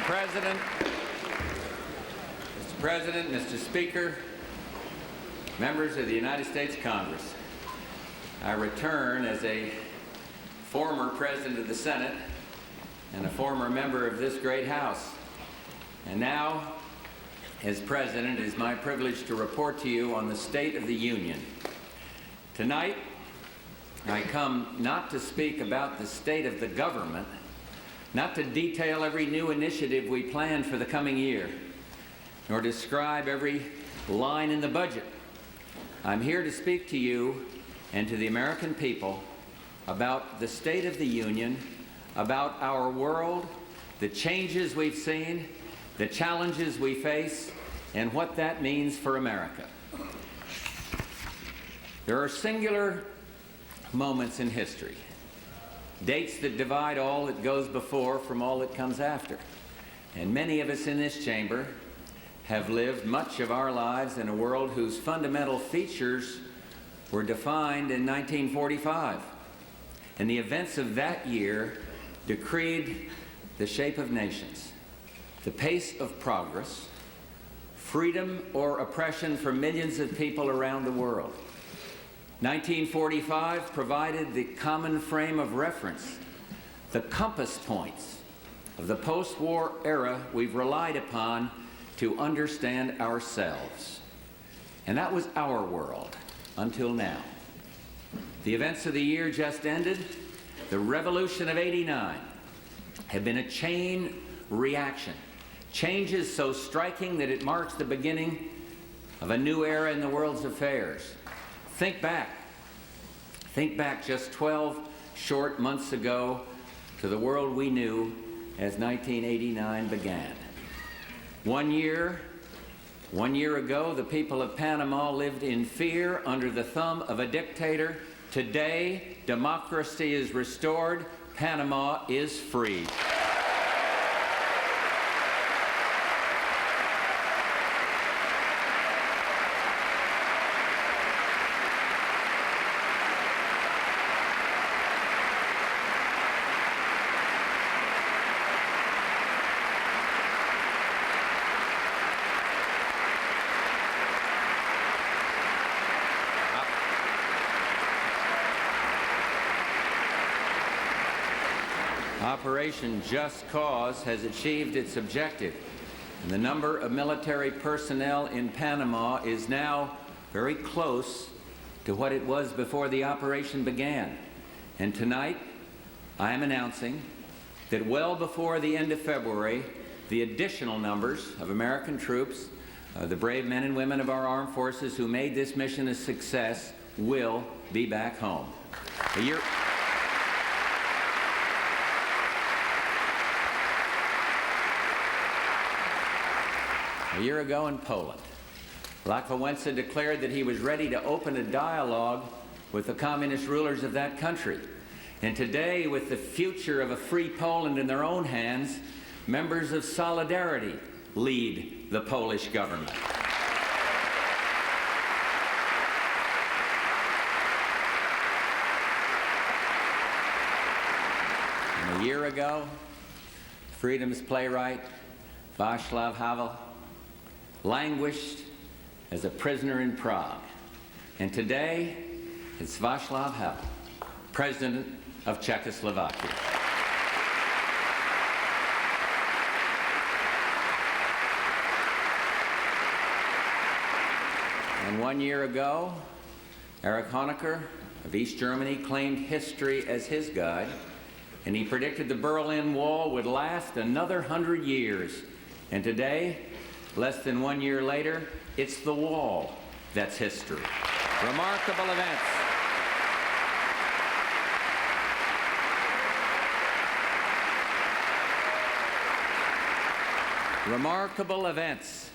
President, Mr. Speaker, members of the United States Congress, I return as a former President of the Senate and a former member of this great House. And now, as President, it is my privilege to report to you on the State of the Union. Tonight, I come not to speak about the state of the government, not to detail every new initiative we plan for the coming year, nor describe every line in the budget. I'm here to speak to you and to the American people about the State of the Union, about our world, the changes we've seen, the challenges we face, and what that means for America. There are singular moments in history, dates that divide all that goes before from all that comes after. And many of us in this chamber have lived much of our lives in a world whose fundamental features were defined in 1945. And the events of that year decreed the shape of nations, the pace of progress, freedom or oppression for millions of people around the world. 1945 provided the common frame of reference, the compass points of the post-war era we've relied upon to understand ourselves. And that was our world until now. The events of the year just ended, the revolution of '89, have been a chain reaction. Changes so striking that it marks the beginning of a new era in the world's affairs. Think back just 12 short months ago to the world we knew as 1989 began. One year ago, the people of Panama lived in fear under the thumb of a dictator. Today, democracy is restored. Panama is free. Operation Just Cause has achieved its objective, and the number of military personnel in Panama is now very close to what it was before the operation began. And tonight, I am announcing that well before the end of February, the additional numbers of American troops, the brave men and women of our armed forces who made this mission a success, will be back home. A year ago in Poland, Lech Wałęsa declared that he was ready to open a dialogue with the communist rulers of that country. And today, with the future of a free Poland in their own hands, members of Solidarity lead the Polish government. And a year ago, freedom's playwright Václav Havel languished as a prisoner in Prague. And today, it's Václav Havel, President of Czechoslovakia. And 1 year ago, Erich Honecker of East Germany claimed history as his guide, and he predicted the Berlin Wall would last another 100 years. And today, less than 1 year later, it's the wall that's history. Remarkable events. Remarkable events.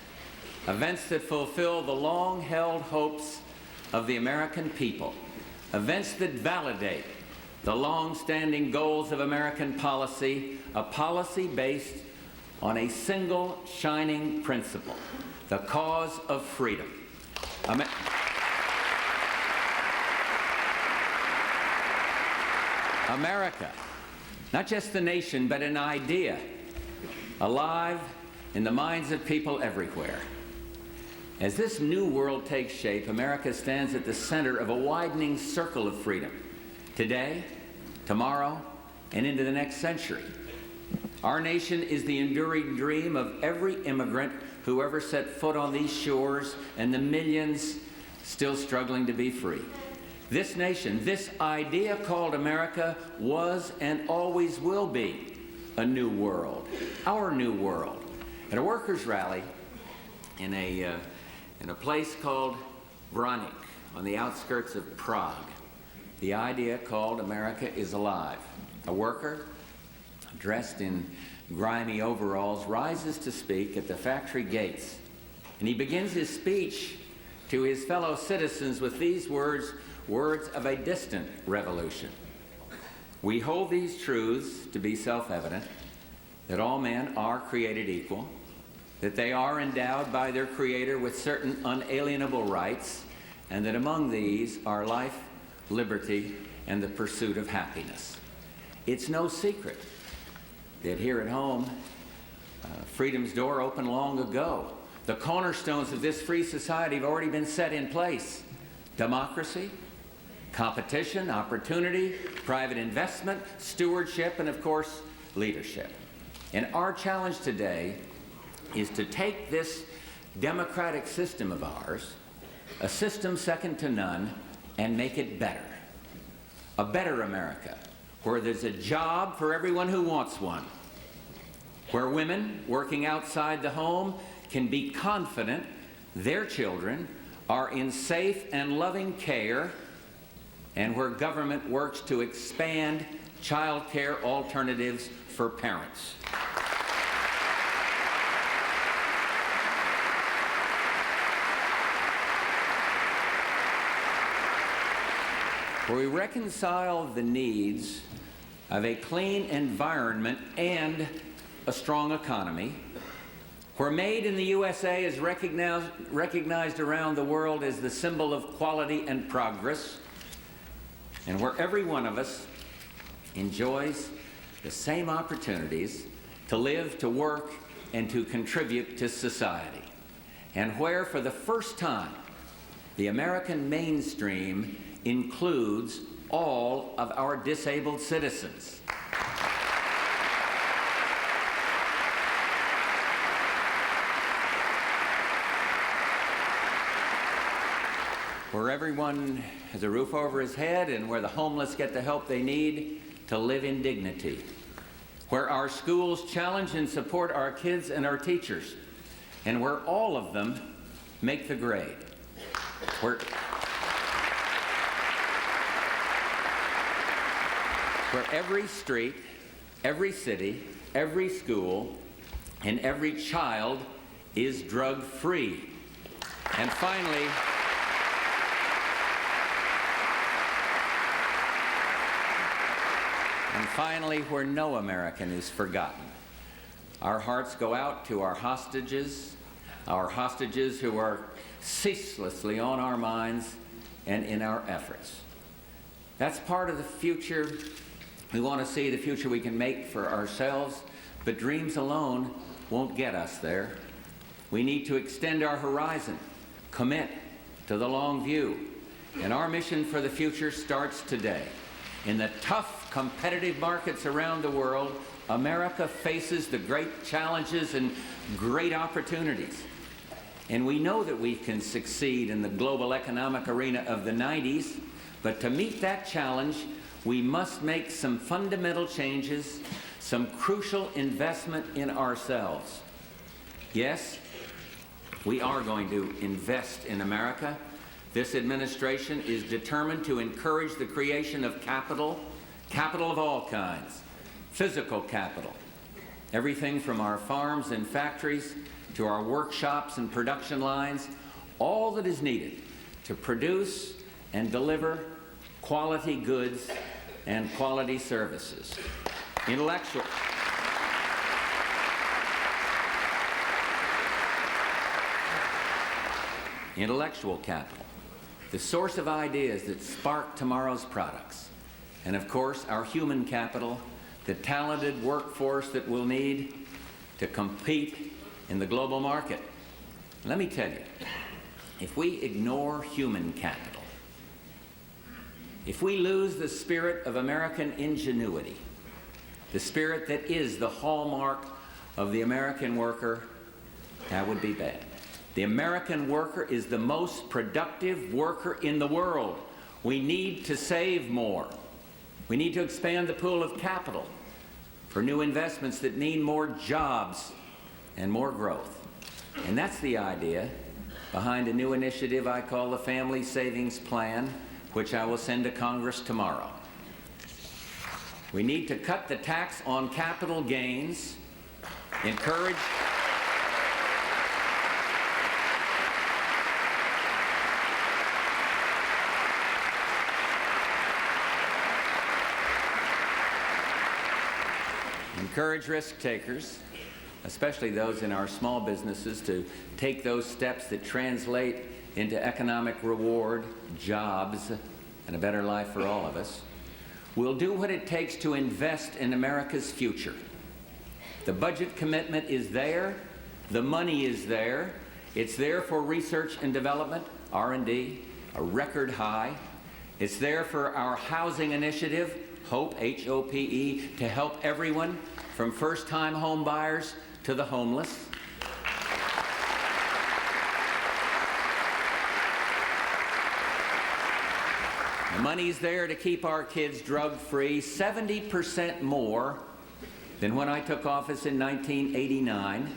Events that fulfill the long-held hopes of the American people. Events that validate the long-standing goals of American policy, a policy based on a single shining principle, the cause of freedom. America, not just the nation, but an idea, alive in the minds of people everywhere. As this new world takes shape, America stands at the center of a widening circle of freedom, today, tomorrow, and into the next century. Our nation is the enduring dream of every immigrant who ever set foot on these shores and the millions still struggling to be free. This nation, this idea called America, was and always will be a new world, our new world. At a workers' rally in a place called Widening on the outskirts of Prague, the idea called America is alive. A worker dressed in grimy overalls rises to speak at the factory gates, and he begins his speech to his fellow citizens with these words of a distant revolution. We hold these truths to be self-evident, that all men are created equal, that they are endowed by their Creator with certain unalienable rights, and that among these are life, liberty, and the pursuit of happiness. It's no secret that here at home, freedom's door opened long ago. The cornerstones of this free society have already been set in place. Democracy, competition, opportunity, private investment, stewardship, and of course, leadership. And our challenge today is to take this democratic system of ours, a system second to none, and make it better. A better America, where there's a job for everyone who wants one, where women working outside the home can be confident their children are in safe and loving care, and where government works to expand child care alternatives for parents. Where we reconcile the needs of a clean environment and a strong economy, where made in the USA is recognized around the world as the symbol of quality and progress, and where every one of us enjoys the same opportunities to live, to work, and to contribute to society, and where for the first time the American mainstream includes all of our disabled citizens. Where everyone has a roof over his head and where the homeless get the help they need to live in dignity. Where our schools challenge and support our kids and our teachers, and where all of them make the grade. Where every street, every city, every school, and every child is drug-free. And finally, where no American is forgotten. Our hearts go out to our hostages who are ceaselessly on our minds and in our efforts. That's part of the future we want to see, the future we can make for ourselves, but dreams alone won't get us there. We need to extend our horizon, commit to the long view, and our mission for the future starts today. In the tough, competitive markets around the world, America faces the great challenges and great opportunities. And we know that we can succeed in the global economic arena of the 90s, but to meet that challenge, we must make some fundamental changes, some crucial investment in ourselves. Yes, we are going to invest in America. This administration is determined to encourage the creation of capital of all kinds, physical capital, everything from our farms and factories to our workshops and production lines, all that is needed to produce and deliver quality goods and quality services. Intellectual capital, the source of ideas that spark tomorrow's products. And of course, our human capital, the talented workforce that we'll need to compete in the global market. Let me tell you, if we ignore human capital, if we lose the spirit of American ingenuity, the spirit that is the hallmark of the American worker, that would be bad. The American worker is the most productive worker in the world. We need to save more. We need to expand the pool of capital for new investments that mean more jobs and more growth. And that's the idea behind a new initiative I call the Family Savings Plan, which I will send to Congress tomorrow. We need to cut the tax on capital gains, encourage risk takers, especially those in our small businesses, to take those steps that translate into economic reward, jobs, and a better life for all of us. We'll do what it takes to invest in America's future. The budget commitment is there. The money is there. It's there for research and development, R&D, a record high. It's there for our housing initiative, HOPE, H-O-P-E, to help everyone from first-time home buyers to the homeless. The money's there to keep our kids drug-free, 70% more than when I took office in 1989.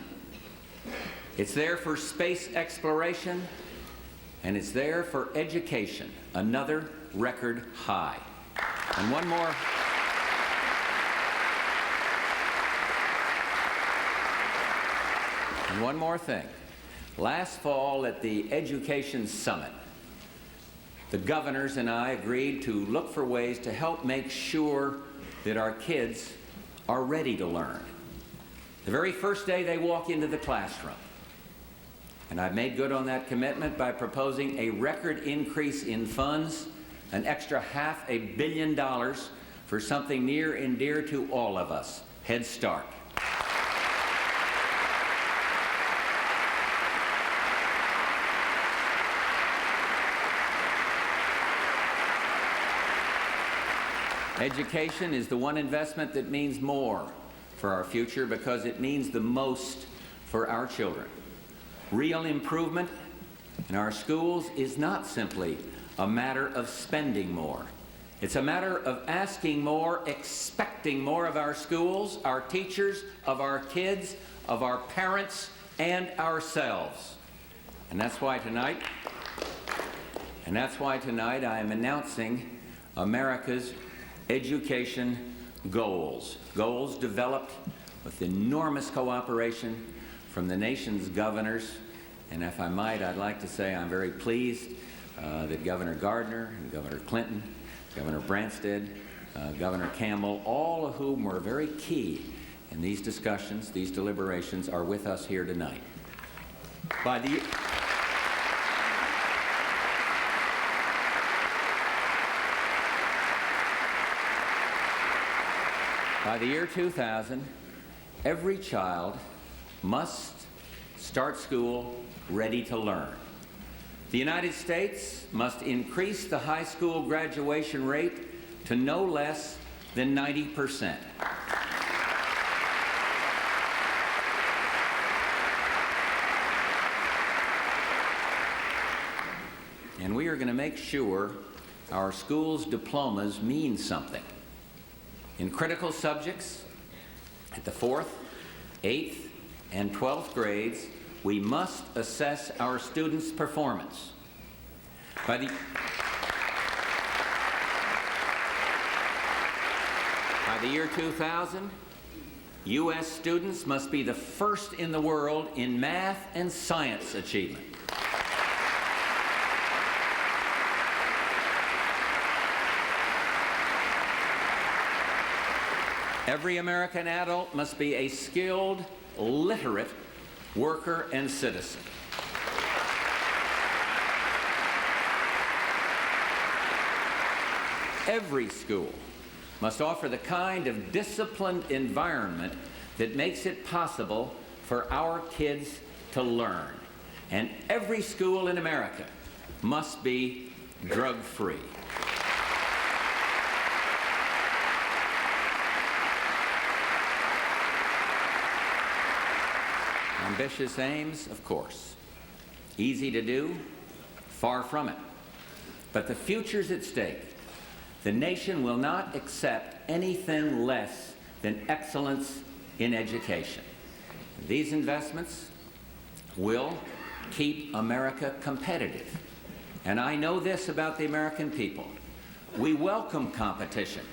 It's there for space exploration, and it's there for education, another record high. And one more thing. Last fall at the Education Summit, the governors and I agreed to look for ways to help make sure that our kids are ready to learn the very first day they walk into the classroom. And I've made good on that commitment by proposing a record increase in funds, an extra $500 million for something near and dear to all of us, Head Start. Education is the one investment that means more for our future because it means the most for our children. Real improvement in our schools is not simply a matter of spending more. It's a matter of asking more, expecting more of our schools, our teachers, of our kids, of our parents, and ourselves. And that's why tonight I am announcing America's education goals. Goals developed with enormous cooperation from the nation's governors. And if I might, I'd like to say I'm very pleased that Governor Gardner and Governor Clinton, Governor Branstad, Governor Campbell, all of whom were very key in these discussions, these deliberations, are with us here tonight. By the year 2000, every child must start school ready to learn. The United States must increase the high school graduation rate to no less than 90%. And we are going to make sure our schools' diplomas mean something. In critical subjects, at the 4th, 8th, and 12th grades, we must assess our students' performance. By the year 2000, U.S. students must be the first in the world in math and science achievement. Every American adult must be a skilled, literate worker and citizen. Every school must offer the kind of disciplined environment that makes it possible for our kids to learn. And every school in America must be drug-free. Ambitious aims, of course. Easy to do? Far from it. But the future's at stake. The nation will not accept anything less than excellence in education. These investments will keep America competitive. And I know this about the American people. We welcome competition.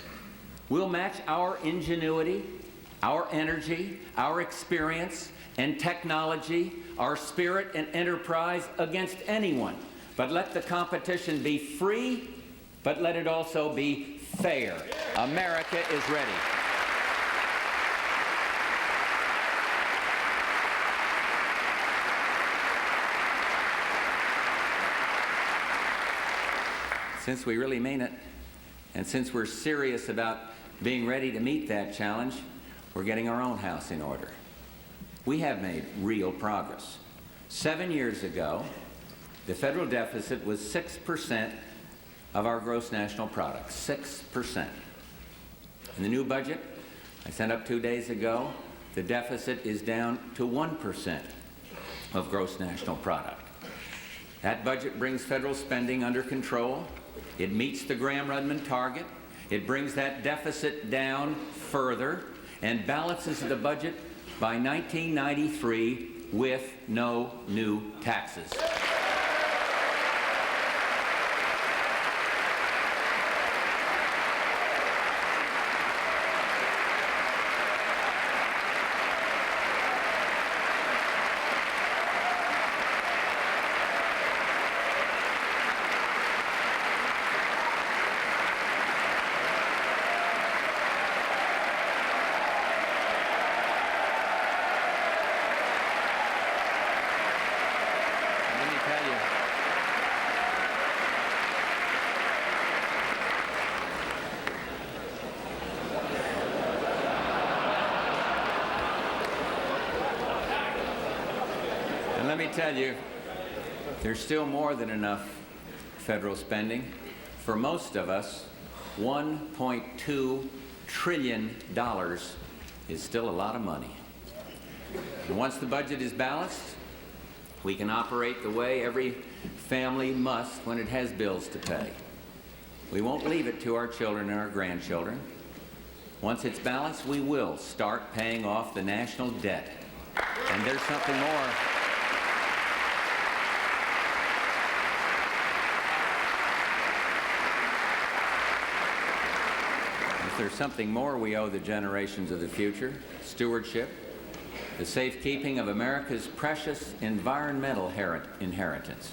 We'll match our ingenuity, our energy, our experience, and technology, our spirit and enterprise against anyone. But let the competition be free, but let it also be fair. America is ready. Since we really mean it, and since we're serious about being ready to meet that challenge, we're getting our own house in order. We have made real progress. 7 years ago, the federal deficit was 6% of our gross national product, 6%. In the new budget I sent up 2 days ago, the deficit is down to 1% of gross national product. That budget brings federal spending under control. It meets the Graham-Rudman target. It brings that deficit down further and balances the budget by 1993 with no new taxes. Let me tell you, there's still more than enough federal spending. For most of us, $1.2 trillion is still a lot of money. And once the budget is balanced, we can operate the way every family must when it has bills to pay. We won't leave it to our children and our grandchildren. Once it's balanced, we will start paying off the national debt. And there's something more. There's something more we owe the generations of the future: stewardship, the safekeeping of America's precious environmental inheritance.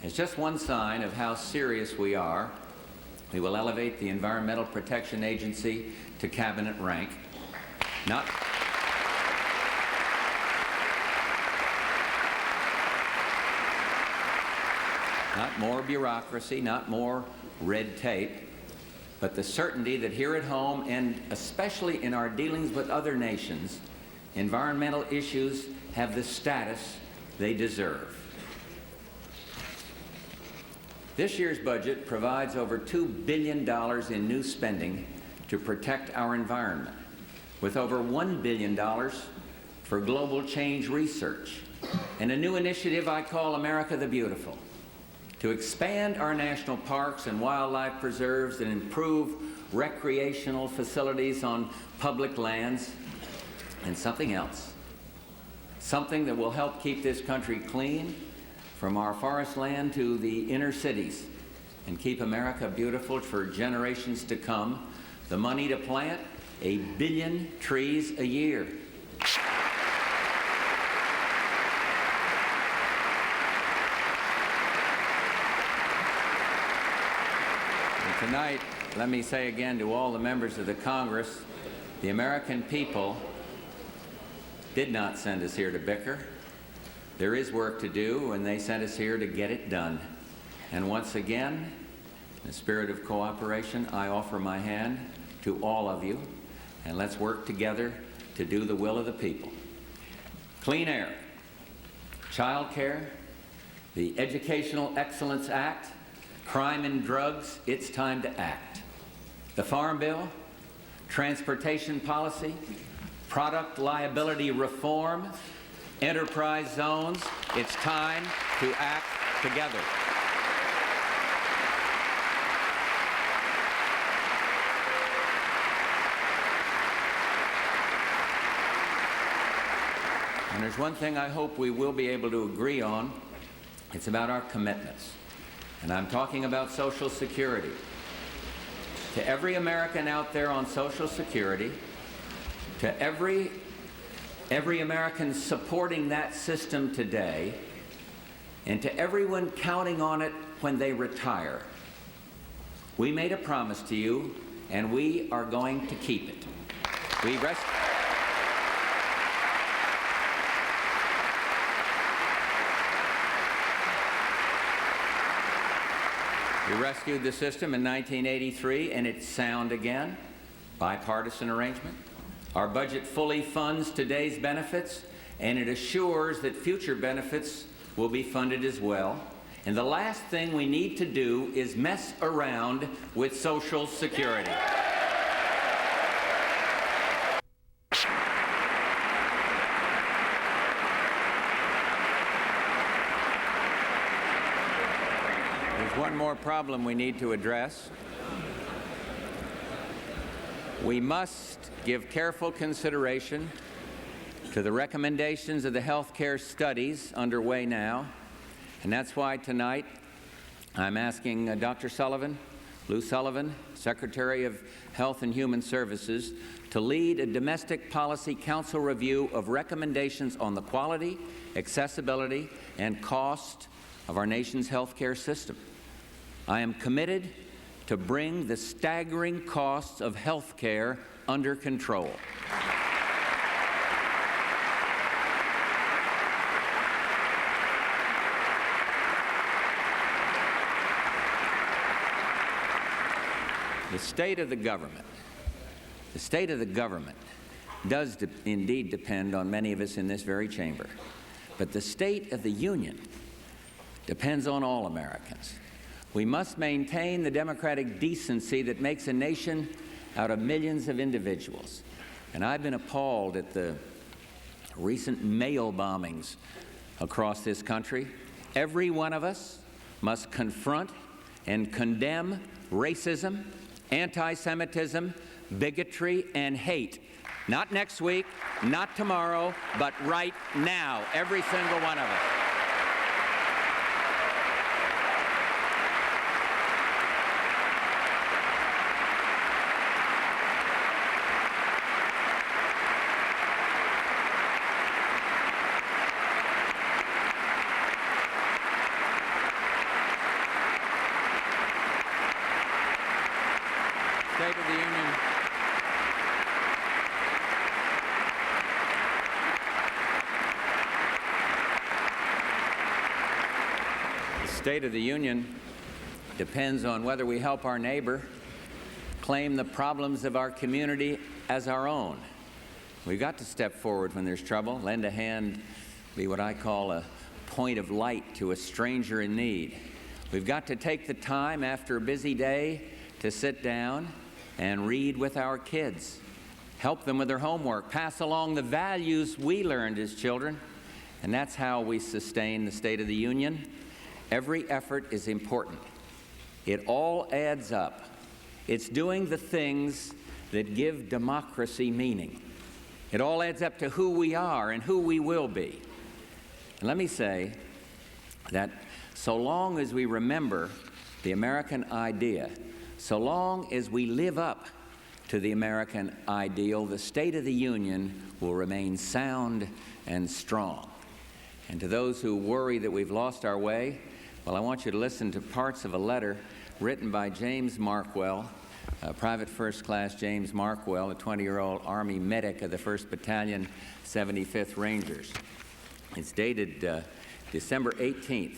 As just one sign of how serious we are, we will elevate the Environmental Protection Agency to cabinet rank. Not more bureaucracy, not more red tape, but the certainty that here at home, and especially in our dealings with other nations, environmental issues have the status they deserve. This year's budget provides over $2 billion in new spending to protect our environment, with over $1 billion for global change research, and a new initiative I call America the Beautiful, to expand our national parks and wildlife preserves and improve recreational facilities on public lands, and something else. Something that will help keep this country clean, from our forest land to the inner cities, and keep America beautiful for generations to come. The money to plant 1 billion trees a year. Tonight, let me say again to all the members of the Congress, the American people did not send us here to bicker. There is work to do, and they sent us here to get it done. And once again, in the spirit of cooperation, I offer my hand to all of you, and let's work together to do the will of the people. Clean air, child care, the Educational Excellence Act, crime and drugs, it's time to act. The Farm Bill, transportation policy, product liability reform, enterprise zones, it's time to act together. And there's one thing I hope we will be able to agree on. It's about our commitments. And I'm talking about Social Security. To every American out there on Social Security, to every American supporting that system today, and to everyone counting on it when they retire, we made a promise to you, and we are going to keep it. We rescued the system in 1983, and it's sound again. Bipartisan arrangement. Our budget fully funds today's benefits, and it assures that future benefits will be funded as well. And the last thing we need to do is mess around with Social Security. One more problem we need to address. We must give careful consideration to the recommendations of the health care studies underway now, and that's why tonight I'm asking Dr. Sullivan, Lou Sullivan, Secretary of Health and Human Services, to lead a domestic policy council review of recommendations on the quality, accessibility, and cost of our nation's health care system. I am committed to bring the staggering costs of health care under control. The state of the government does indeed depend on many of us in this very chamber. But the state of the union depends on all Americans. We must maintain the democratic decency that makes a nation out of millions of individuals. And I've been appalled at the recent mail bombings across this country. Every one of us must confront and condemn racism, anti-Semitism, bigotry, and hate. Not next week, not tomorrow, but right now, every single one of us. State of the Union. The State of the Union depends on whether we help our neighbor claim the problems of our community as our own. We've got to step forward when there's trouble, lend a hand, be what I call a point of light to a stranger in need. We've got to take the time after a busy day to sit down and read with our kids, help them with their homework, pass along the values we learned as children, and that's how we sustain the State of the Union. Every effort is important. It all adds up. It's doing the things that give democracy meaning. It all adds up to who we are and who we will be. And let me say that so long as we remember the American idea, so long as we live up to the American ideal, the State of the Union will remain sound and strong. And to those who worry that we've lost our way, well, I want you to listen to parts of a letter written by James Markwell, Private First Class James Markwell, a 20-year-old Army medic of the 1st Battalion, 75th Rangers. It's dated December 18th,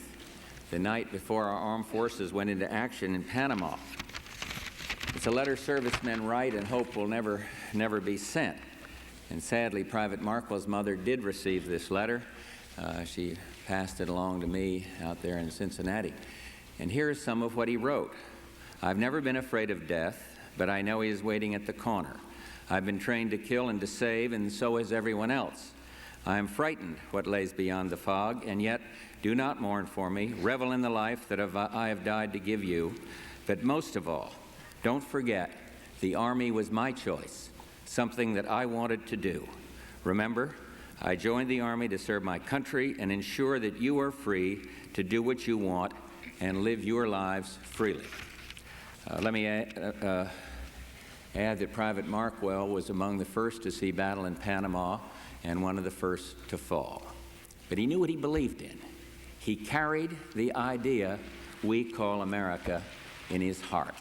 the night before our armed forces went into action in Panama. It's a letter servicemen write and hope will never be sent. And sadly, Private Markwell's mother did receive this letter. She passed it along to me out there in Cincinnati. And here's some of what he wrote. I've never been afraid of death, but I know he is waiting at the corner. I've been trained to kill and to save, and so is everyone else. I am frightened what lays beyond the fog, and yet do not mourn for me. Revel in the life that I have died to give you. But most of all, don't forget, the Army was my choice, something that I wanted to do. Remember, I joined the Army to serve my country and ensure that you are free to do what you want and live your lives freely. Let me add that Private Markwell was among the first to see battle in Panama and one of the first to fall. But he knew what he believed in. He carried the idea we call America in his heart.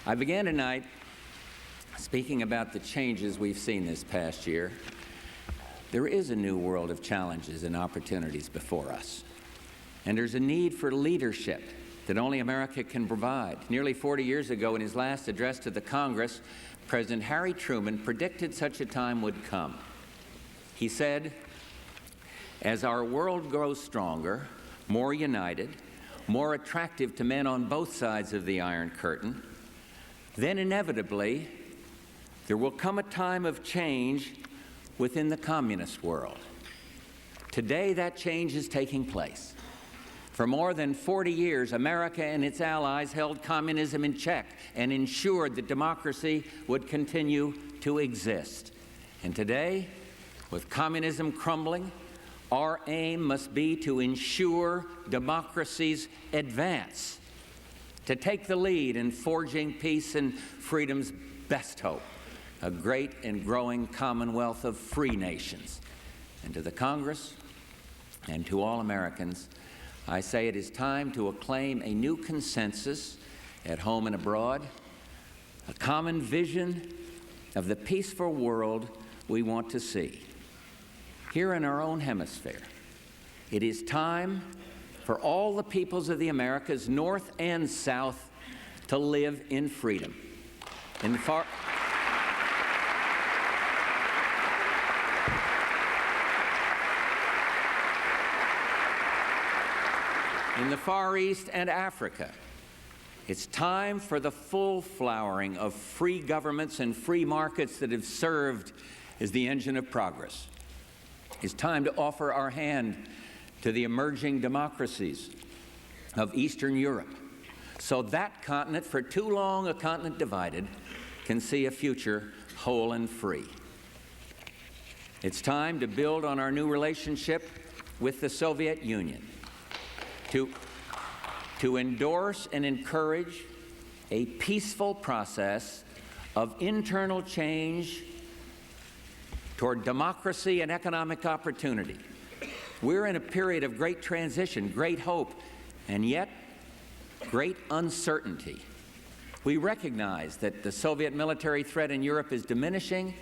I began tonight speaking about the changes we've seen this past year. There is a new world of challenges and opportunities before us. And there's a need for leadership that only America can provide. Nearly 40 years ago, in his last address to the Congress, President Harry Truman predicted such a time would come. He said, as our world grows stronger, more united, more attractive to men on both sides of the Iron Curtain, then inevitably there will come a time of change within the communist world. Today, that change is taking place. For more than 40 years, America and its allies held communism in check and ensured that democracy would continue to exist. And today, with communism crumbling, our aim must be to ensure democracy's advance, to take the lead in forging peace and freedom's best hope, a great and growing commonwealth of free nations. And to the Congress and to all Americans, I say it is time to acclaim a new consensus at home and abroad, a common vision of the peaceful world we want to see. Here in our own hemisphere, it is time for all the peoples of the Americas, North and South, to live in freedom. In the Far East and Africa, it's time for the full flowering of free governments and free markets that have served as the engine of progress. It's time to offer our hand to the emerging democracies of Eastern Europe, so that continent, for too long a continent divided, can see a future whole and free. It's time to build on our new relationship with the Soviet Union, to endorse and encourage a peaceful process of internal change toward democracy and economic opportunity. We're in a period of great transition, great hope, and yet great uncertainty. We recognize that the Soviet military threat in Europe is diminishing,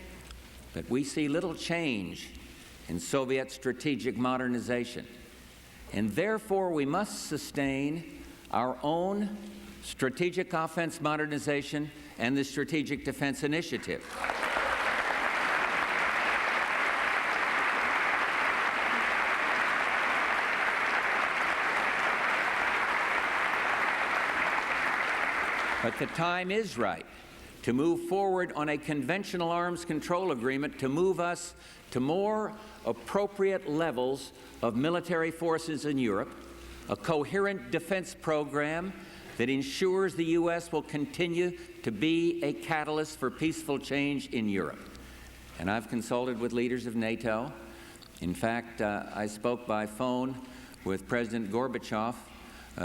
but we see little change in Soviet strategic modernization. And therefore, we must sustain our own strategic offense modernization and the Strategic Defense Initiative. But the time is right to move forward on a conventional arms control agreement to move us to more appropriate levels of military forces in Europe, a coherent defense program that ensures the U.S. will continue to be a catalyst for peaceful change in Europe. And I've consulted with leaders of NATO. In fact, I spoke by phone with President Gorbachev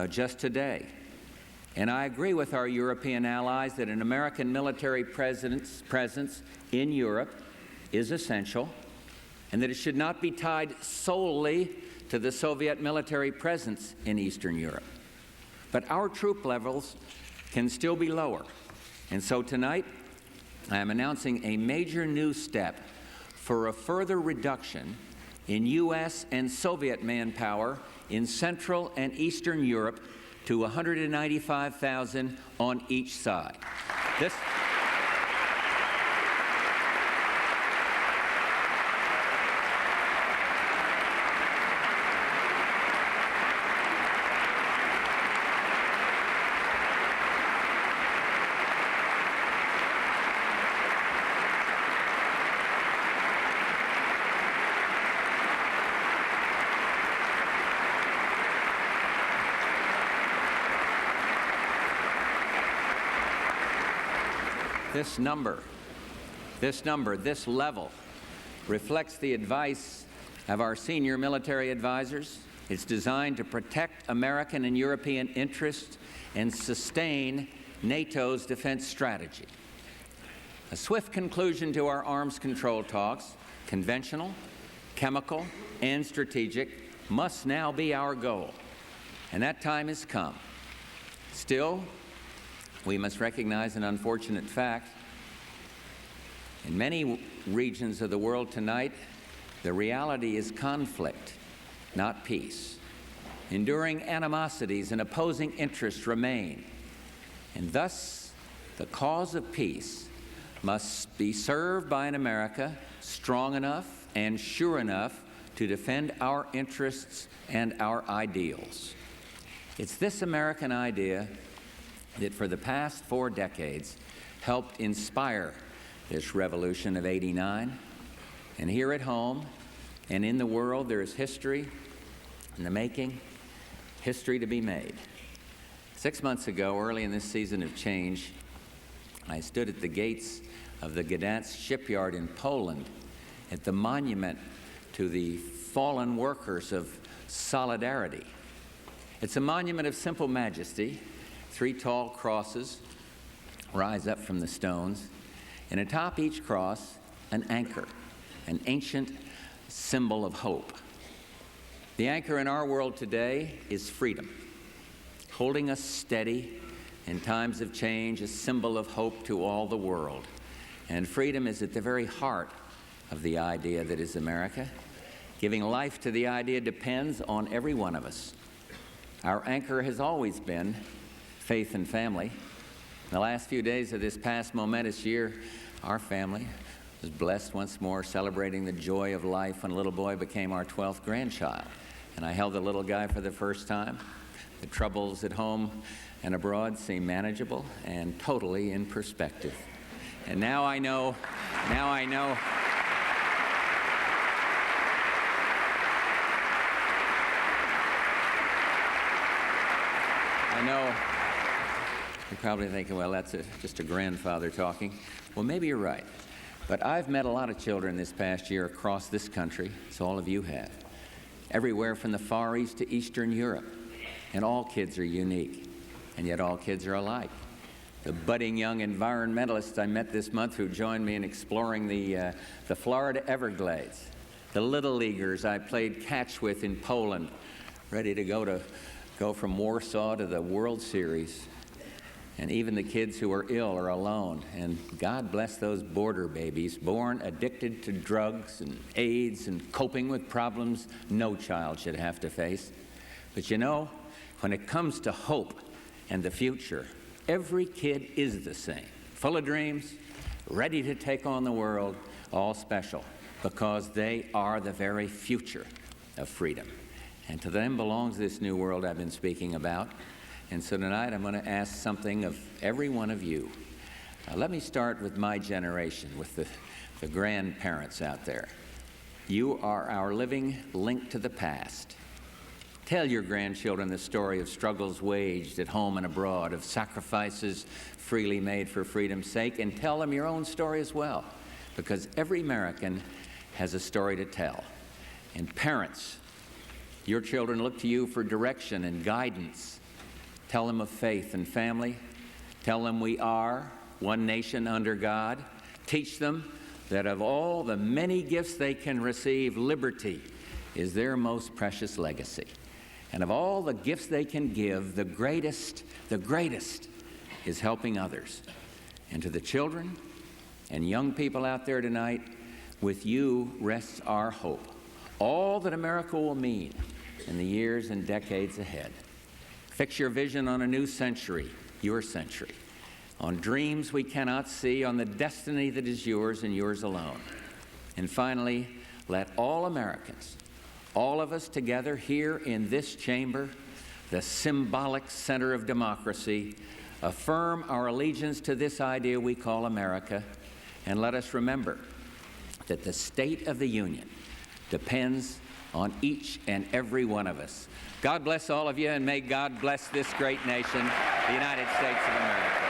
just today. And I agree with our European allies that an American military presence in Europe is essential, and that it should not be tied solely to the Soviet military presence in Eastern Europe. But our troop levels can still be lower. And so tonight, I am announcing a major new step for a further reduction in U.S. and Soviet manpower in Central and Eastern Europe to 195,000 on each side. This number, this level, reflects the advice of our senior military advisors. It's designed to protect American and European interests and sustain NATO's defense strategy. A swift conclusion to our arms control talks, conventional, chemical, and strategic, must now be our goal, and that time has come. Still, we must recognize an unfortunate fact. In many regions of the world tonight, the reality is conflict, not peace. Enduring animosities and opposing interests remain, and thus the cause of peace must be served by an America strong enough and sure enough to defend our interests and our ideals. It's this American idea that for the past 4 decades helped inspire this revolution of '89. And here at home and in the world, there is history in the making, history to be made. 6 months ago, early in this season of change, I stood at the gates of the Gdansk shipyard in Poland at the monument to the fallen workers of solidarity. It's a monument of simple majesty. 3 tall crosses rise up from the stones, and atop each cross, an anchor, an ancient symbol of hope. The anchor in our world today is freedom, holding us steady in times of change, a symbol of hope to all the world. And freedom is at the very heart of the idea that is America. Giving life to the idea depends on every one of us. Our anchor has always been faith and family. In the last few days of this past momentous year, our family was blessed once more, celebrating the joy of life when a little boy became our 12th grandchild. And I held the little guy for the first time. The troubles at home and abroad seem manageable and totally in perspective. And now I know, you're probably thinking, well, that's just a grandfather talking. Well, maybe you're right. But I've met a lot of children this past year across this country, so all of you have, everywhere from the Far East to Eastern Europe. And all kids are unique, and yet all kids are alike. The budding young environmentalists I met this month who joined me in exploring the Florida Everglades. The little leaguers I played catch with in Poland, ready to go from Warsaw to the World Series. And even the kids who are ill or alone. And God bless those border babies, born addicted to drugs and AIDS and coping with problems no child should have to face. But you know, when it comes to hope and the future, every kid is the same, full of dreams, ready to take on the world, all special, because they are the very future of freedom. And to them belongs this new world I've been speaking about. And so tonight I'm going to ask something of every one of you. Let me start with my generation, with the grandparents out there. You are our living link to the past. Tell your grandchildren the story of struggles waged at home and abroad, of sacrifices freely made for freedom's sake, and tell them your own story as well, because every American has a story to tell. And parents, your children look to you for direction and guidance. Tell them of faith and family. Tell them we are one nation under God. Teach them that of all the many gifts they can receive, liberty is their most precious legacy. And of all the gifts they can give, the greatest is helping others. And to the children and young people out there tonight, with you rests our hope. All that America will mean in the years and decades ahead. Fix your vision on a new century, your century, on dreams we cannot see, on the destiny that is yours and yours alone. And finally, let all Americans, all of us together here in this chamber, the symbolic center of democracy, affirm our allegiance to this idea we call America, and let us remember that the state of the Union depends on each and every one of us. God bless all of you, and may God bless this great nation, the United States of America.